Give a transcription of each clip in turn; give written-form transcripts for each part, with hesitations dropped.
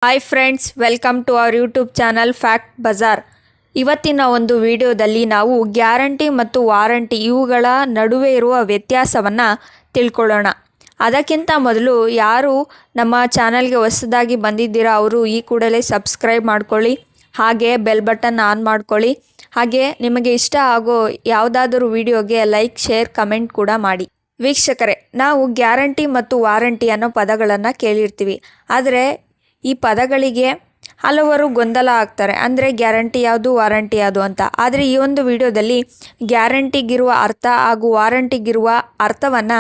Hi friends, welcome to our YouTube channel Fact Bazaar. ಇವತ್ತಿನ ಒಂದು ವಿಡಿಯೋದಲ್ಲಿ ನಾವು ಗ್ಯಾರಂಟಿ ಮತ್ತು ವಾರಂಟಿ ಇವುಗಳ ನಡುವೆ ಇರುವ ವ್ಯತ್ಯಾಸವನ್ನು ತಿಳ್ಕೊಳ್ಳೋಣ. ಅದಕ್ಕಿಂತ ಮೊದಲು ಯಾರು ನಮ್ಮ ಚಾನಲ್ಗೆ ಹೊಸದಾಗಿ ಬಂದಿದ್ದೀರಾ ಅವರು ಈ ಕೂಡಲೇ ಸಬ್ಸ್ಕ್ರೈಬ್ ಮಾಡ್ಕೊಳ್ಳಿ, ಹಾಗೆ ಬೆಲ್ ಬಟನ್ ಆನ್ ಮಾಡ್ಕೊಳ್ಳಿ. ಹಾಗೆ ನಿಮಗೆ ಇಷ್ಟ ಆಗೋ ಯಾವುದಾದರೂ ವಿಡಿಯೋಗೆ ಲೈಕ್, ಶೇರ್, ಕಮೆಂಟ್ ಕೂಡ ಮಾಡಿ. ವೀಕ್ಷಕರೇ, ನಾವು ಗ್ಯಾರಂಟಿ ಮತ್ತು ವಾರಂಟಿ ಅನ್ನೋ ಪದಗಳನ್ನು ಕೇಳಿರ್ತೀವಿ. ಆದರೆ ಈ ಪದಗಳಿಗೆ ಹಲವರು ಗೊಂದಲ ಆಗ್ತಾರೆ. ಅಂದರೆ ಗ್ಯಾರಂಟಿ ಯಾವುದು, ವಾರಂಟಿ ಯಾವುದು ಅಂತ. ಆದರೆ ಈ ಒಂದು ವಿಡಿಯೋದಲ್ಲಿ ಗ್ಯಾರಂಟಿಗಿರುವ ಅರ್ಥ ಹಾಗೂ ವಾರಂಟಿಗಿರುವ ಅರ್ಥವನ್ನು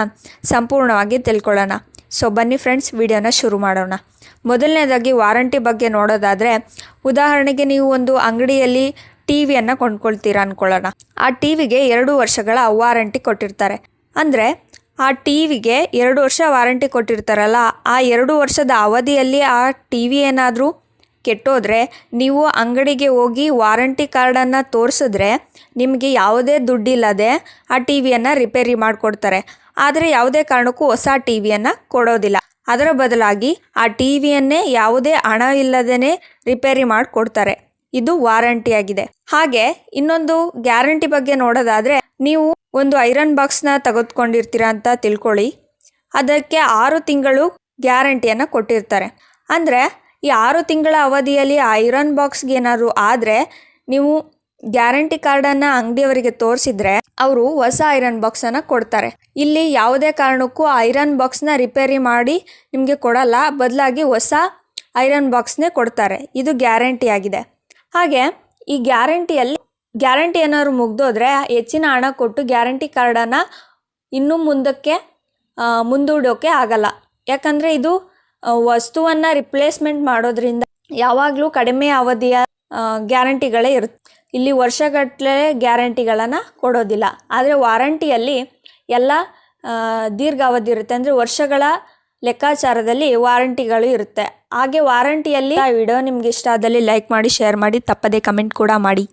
ಸಂಪೂರ್ಣವಾಗಿ ತಿಳ್ಕೊಳ್ಳೋಣ. ಸೊ ಬನ್ನಿ ಫ್ರೆಂಡ್ಸ್, ವಿಡಿಯೋನ ಶುರು ಮಾಡೋಣ. ಮೊದಲನೇದಾಗಿ ವಾರಂಟಿ ಬಗ್ಗೆ ನೋಡೋದಾದರೆ, ಉದಾಹರಣೆಗೆ ನೀವು ಒಂದು ಅಂಗಡಿಯಲ್ಲಿ ಟಿವಿಯನ್ನು ಕೊಂಡ್ಕೊಳ್ತೀರಾ ಅಂದ್ಕೊಳ್ಳೋಣ. ಆ ಟಿವಿಗೆ 2 ವರ್ಷಗಳ ವಾರಂಟಿ ಕೊಟ್ಟಿರ್ತಾರೆ. ಅಂದರೆ ಆ ಟಿವಿಗೆ 2 ವರ್ಷ ವಾರಂಟಿ ಕೊಟ್ಟಿರ್ತಾರಲ್ಲ, ಆ 2 ವರ್ಷದ ಅವಧಿಯಲ್ಲಿ ಆ ಟಿವಿ ಏನಾದರೂ ಕೆಟ್ಟೋದ್ರೆ ನೀವು ಅಂಗಡಿಗೆ ಹೋಗಿ ವಾರಂಟಿ ಕಾರ್ಡನ್ನು ತೋರಿಸಿದ್ರೆ ನಿಮಗೆ ಯಾವುದೇ ದುಡ್ಡಿಲ್ಲದೆ ಆ ಟಿವಿಯನ್ನು ರಿಪೇರಿ ಮಾಡಿಕೊಡ್ತಾರೆ. ಆದರೆ ಯಾವುದೇ ಕಾರಣಕ್ಕೂ ಹೊಸ ಟಿವಿಯನ್ನು ಕೊಡೋದಿಲ್ಲ. ಅದರ ಬದಲಾಗಿ ಆ ಟಿವಿಯನ್ನೇ ಯಾವುದೇ ಹಣ ಇಲ್ಲದೇ ರಿಪೇರಿ ಮಾಡಿಕೊಡ್ತಾರೆ. ಇದು ವಾರಂಟಿ ಆಗಿದೆ. ಹಾಗೆ ಇನ್ನೊಂದು ಗ್ಯಾರಂಟಿ ಬಗ್ಗೆ ನೋಡೋದಾದರೆ, ನೀವು ಒಂದು ಐರನ್ ಬಾಕ್ಸ್ನ ತೆಗೆದುಕೊಂಡಿರ್ತೀರ ಅಂತ ತಿಳ್ಕೊಳ್ಳಿ. ಅದಕ್ಕೆ 6 ತಿಂಗಳು ಗ್ಯಾರಂಟಿಯನ್ನು ಕೊಟ್ಟಿರ್ತಾರೆ. ಅಂದರೆ ಈ 6 ತಿಂಗಳ ಅವಧಿಯಲ್ಲಿ ಐರನ್ ಬಾಕ್ಸ್ಗೆ ಏನಾದರೂ ಆದರೆ ನೀವು ಗ್ಯಾರಂಟಿ ಕಾರ್ಡನ್ನು ಅಂಗಡಿಯವರಿಗೆ ತೋರಿಸಿದ್ರೆ ಅವರು ಹೊಸ ಐರನ್ ಬಾಕ್ಸನ್ನು ಕೊಡ್ತಾರೆ. ಇಲ್ಲಿ ಯಾವುದೇ ಕಾರಣಕ್ಕೂ ಐರನ್ ಬಾಕ್ಸ್ನ ರಿಪೇರಿ ಮಾಡಿ ನಿಮಗೆ ಕೊಡಲ್ಲ, ಬದಲಾಗಿ ಹೊಸ ಐರನ್ ಬಾಕ್ಸ್ನೇ ಕೊಡ್ತಾರೆ. ಇದು ಗ್ಯಾರಂಟಿ ಆಗಿದೆ. ಹಾಗೆ ಈ ಗ್ಯಾರಂಟಿ ಏನಾದ್ರು ಮುಗ್ದೋದ್ರೆ ಹೆಚ್ಚಿನ ಹಣ ಕೊಟ್ಟು ಗ್ಯಾರಂಟಿ ಕಾರ್ಡನ್ನು ಇನ್ನೂ ಮುಂದಕ್ಕೆ ಮುಂದೂಡೋಕ್ಕೆ ಆಗಲ್ಲ. ಯಾಕಂದರೆ ಇದು ವಸ್ತುವನ್ನು ರಿಪ್ಲೇಸ್ಮೆಂಟ್ ಮಾಡೋದ್ರಿಂದ ಯಾವಾಗಲೂ ಕಡಿಮೆ ಅವಧಿಯ ಗ್ಯಾರಂಟಿಗಳೇ ಇರುತ್ತೆ. ಇಲ್ಲಿ ವರ್ಷಗಟ್ಟಲೆ ಗ್ಯಾರಂಟಿಗಳನ್ನು ಕೊಡೋದಿಲ್ಲ. ಆದರೆ ವಾರಂಟಿಯಲ್ಲಿ ಎಲ್ಲ ದೀರ್ಘಾವಧಿ ಇರುತ್ತೆ. ಅಂದರೆ ವರ್ಷಗಳ ಲೆಕ್ಕಾಚಾರದಲ್ಲಿ ವಾರಂಟಿಗಳು ಇರುತ್ತೆ. ಹಾಗೆ ವಾರಂಟಿಯಲ್ಲಿ ವಿಡಿಯೋ ನಿಮ್ಗೆ ಇಷ್ಟ ಆದಲ್ಲಿ ಲೈಕ್ ಮಾಡಿ, ಶೇರ್ ಮಾಡಿ, ತಪ್ಪದೇ ಕಮೆಂಟ್ ಕೂಡ ಮಾಡಿ.